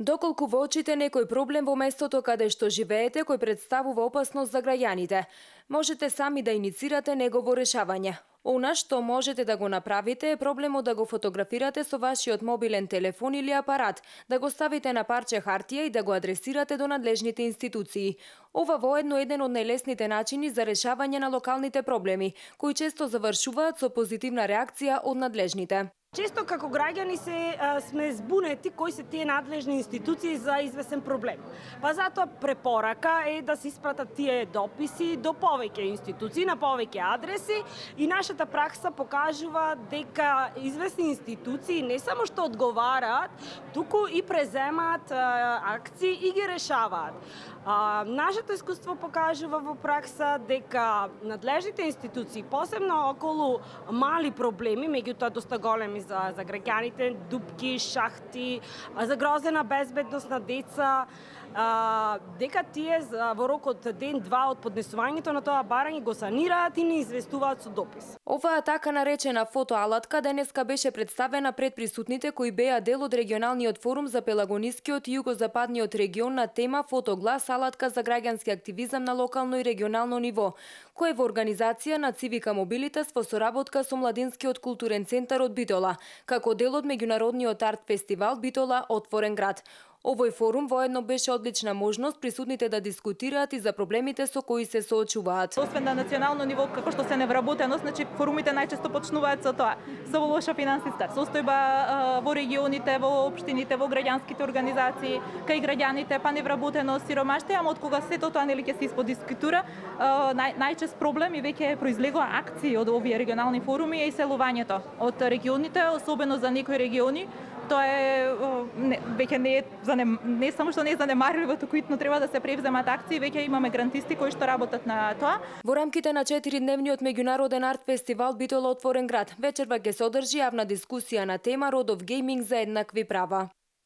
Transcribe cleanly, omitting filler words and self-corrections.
Доколку во очите некој проблем во местото каде што живеете кој представува опасност за граѓаните, можете сами да иницирате негово решавање. Она што можете да го направите е проблемот да го фотографирате со вашиот мобилен телефон или апарат, да го ставите на парче хартија и да го адресирате до надлежните институции. Ова воедно е еден од најлесните начини за решавање на локалните проблеми, кои често завршуваат со позитивна реакција од надлежните. Често како граѓани сме збунети кои се тие надлежни институции за известен проблем. Па затоа препорака е да се испратат тие дописи до повеќе институции, на повеќе адреси и нашата пракса покажува дека известни институции не само што одговараат, туку и преземаат акции и ги решаваат. Нашето искуство покажува во пракса дека надлежните институции, посебно околу мали проблеми, меѓутоа доста големи за граѓаните, дупки, шахти, загрозена безбедност на деца, дека тие во рок од ден-два од поднесувањето на тоа барање го санираат и не известуваат со допис. Оваа така наречена фотоалатка денеска беше представена пред присутните кои беа дел од регионалниот форум за Пелагонискиот и југозападниот регион на тема Фотоглас алатка за граѓански активизам на локално и регионално ниво, кој е во организација на Цивика Мобилитас во соработка со Младинскиот културен центар од Битола, како дел од меѓународниот арт фестивал Битола Отворен град. Овој форум воедно беше одлична можност присутните да дискутираат и за проблемите со кои се соочуваат. Освен на национално ниво, како што се невработено, значи форумите најчесто почнуваат со тоа, со лоша финансиска состојба во регионите, во општините, во граѓанските организации, кај граѓаните, па невработено, сиромаштија, ама од кога сето тоа нели ќе се исподискутира, најчест проблем и веќе произлегува акции од овие регионални форуми е иселувањето од регионите, особено за некои региони. Тоа е веќе не само што не е занемарливо, туку итно треба да се превземат акции, веќе имаме грантисти кои што работат на тоа. Во рамките на 4-дневниот меѓународен арт фестивал Битола Отворен град, вечерва ќе се одржи јавна дискусија на тема Родов гейминг за еднакви права.